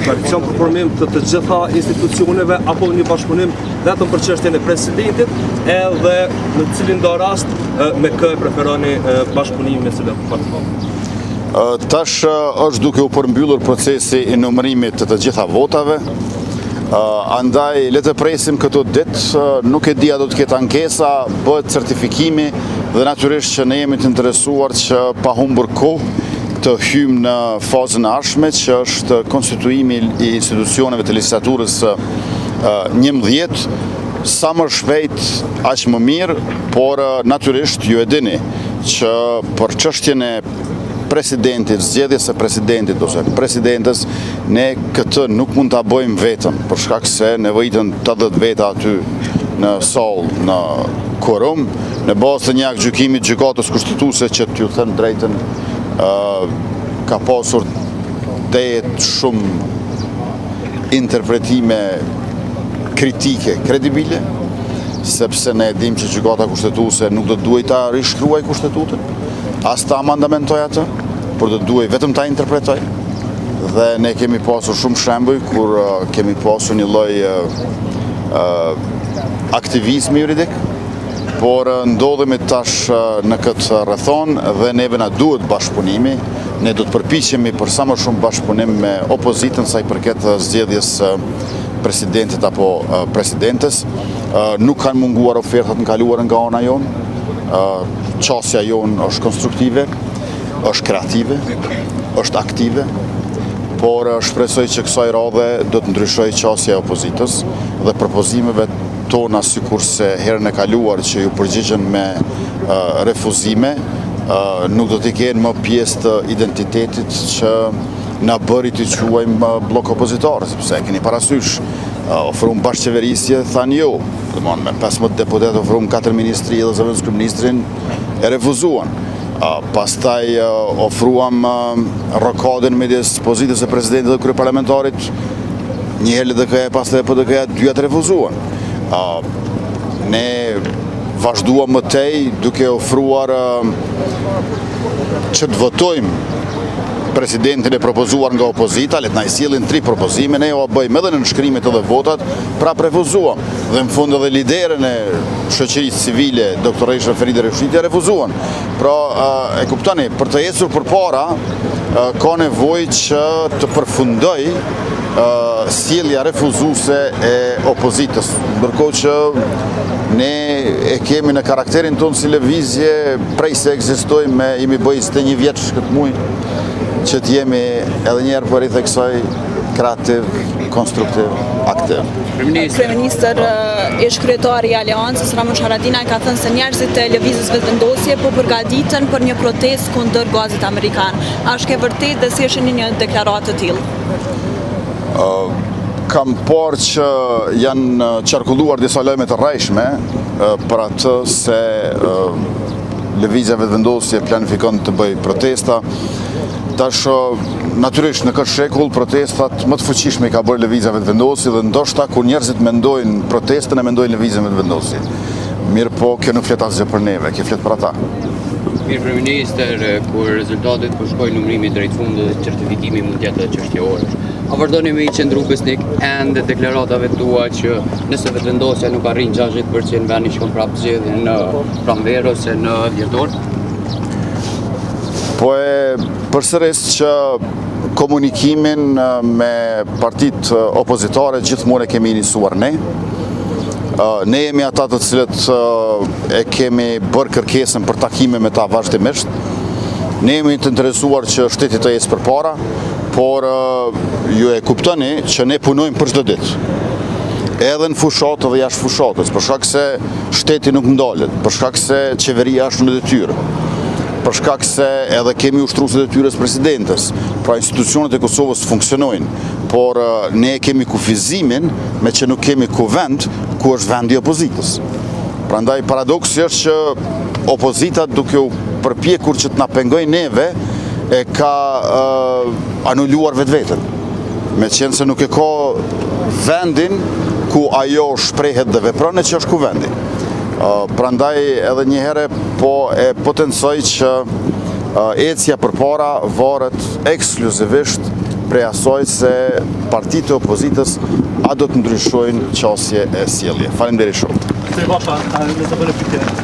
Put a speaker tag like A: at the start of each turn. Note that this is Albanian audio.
A: Koalicion për formim të gjitha institucioneve apo një bashkëpunim vetëm për çështjen e presidentit, edhe në cilin do rast me kë preferoni bashkëpunimin me cilën parti?
B: Tash është duke u përmbyllur procesi i numërimit të gjitha votave. Andaj le të presim këto ditë, nuk e di a do të ketë ankesa, bëhet certifikimi dhe natyrisht që ne jemi të interesuar që pa humbur kohë të hymë në fazën e ardhshme, që është konstituimi i institucioneve të legjislaturës 11, sa më shpejt aq më mirë, por natyrisht ju e dini që për çështjen e presidentit, zgjedhjes së presidentit ose presidentes, ne këtë nuk mund ta bëjmë vetëm, për shkak se nevojiten 80 veta aty në sallë, në quorum, në bazë të një gjykimi të gjykatës kushtetuese që t'ju them drejtën ka pasur shumë interpretime kritike kredibile, sepse ne dim që gjykata kushtetuese nuk do të duhet ta rishkruaj kushtetutën, as ta amandamentoj atë, por do të duhet vetëm ta interpretoj. Dhe ne kemi pasur shumë shembuj kur kemi pasur një lloj aktivizmi juridik, por ndodhemi tash në këtë rrethon dhe neve na duhet bashkëpunimi. Ne do të përpiqemi për sa më shumë bashkëpunim me opozitën sa i përket zgjedhjes presidentit apo presidentes. Nuk kanë munguar ofertat në kaluar nga ana jonë. Qasja jonë është konstruktive, është kreative, është aktive, por shpresoj që kësaj radhe do të ndryshojë qasja e opozitës dhe propozimeve tona, sikurse herën e kaluar që ju përgjigjen me refuzime, nuk do t'i kenë më pjesë të identitetit që na bëri t'i quajmë blok opozitor, sepse keni parasysh ofruam bashkëqeverisje, thanë jo, domthon me 15 deputet ofruam 4 ministri dhe zëvendës kryeministrin e refuzuan. Pastaj ofruam rrokadën midis pozitës së presidentit dhe kryeparlamentarit, një herë LDK-ja, pastaj PDK-ja, dyat refuzuan. Ne vazhduam më tej duke ofruar që të votojmë presidentin e propozuar nga opozita, le të na i sjellin 3 propozime, ne jo bëjmë edhe në nënshkrimet edhe votat, pra refuzuam. Dhe në fund edhe liderën e shoqërisë civile, doktoreshën Feride Reshiti, refuzuan. Pra, e kuptoni, për të ecur përpara, ka nevojë që të përfundoj sjellja refuzuese e opozitës, ndërkohë që ne e kemi në karakterin tonë si lëvizje prej se ekzistojmë, jemi bëj 21 vjeç këtë muaj, që t'jemi edhe njerë për i theksoj kreativ, konstruktiv, aktiv.
C: Kryeministër ish kryetari i Aleancës Ramush Haradinaj ka thënë se njerëzit e lëvizjes vetëvendosje po përgatiten për një protestë kundër gazit amerikan. A është e vërtetë dhe si është një deklaratë të tillë?
B: Kam parë që janë qarkulluar disa lajme të rrejshme për atë se lëvizja vetëvendosje planifikon të bëj protesta. Tash, natyrisht në këtë shekull protestat më të fuqishme ka bërë lëvizja vetëvendosje dhe ndoshta kur njerëzit mendojnë protestën e mendojnë lëvizjen vetëvendosje. Mirë po, kjo nuk flet asgjë për neve, kjo flet për ata.
D: Mirë Kryeministër, kur rezultatet po shkojnë numërimit drejt fundit dhe certifikimi mund të jetë çështjeore. A vazhdoni me i qëndru besnik ende deklaratave tua që nëse vetëvendosja nuk arrin 60% veni shkon prapë zgjedhjen në pranverë ose në dhjetor?
B: Po e përsëris që komunikimin me partitë opozitare gjithmonë e kemi iniciuar ne. Ne jemi ata të cilët e kemi bërë kërkesën për takime me ta vazhdimisht. Ne jemi të interesuar që shteti të ecë përpara, por ju e kuptoni që ne punojmë për çdo ditë. Edhe në fushatë dhe jashtë fushatës, për shkak se shteti nuk ndalet, për shkak se qeveria është në detyrë, për shkak se edhe kemi ushtruese detyrës presidentes, pra institucionet e Kosovës funksionojnë, por ne kemi kufizimin me që nuk kemi kuvend ku është vendi i opozitës. Prandaj paradoksi është që opozita duke u përpjekur që të na pengojë neve e ka anuluar vetveten, me qenë se nuk e ka vendin ku ajo shprehet dhe vepron e që është kuvendi. Prandaj edhe një herë po e potencoj që ecja përpara varet ekskluzivisht prej asoj se partitë e opozitës a do të ndryshojnë qasje e sjellje. Faleminderit shumë.
E: Zëri Basha, nëse bëni pyetje.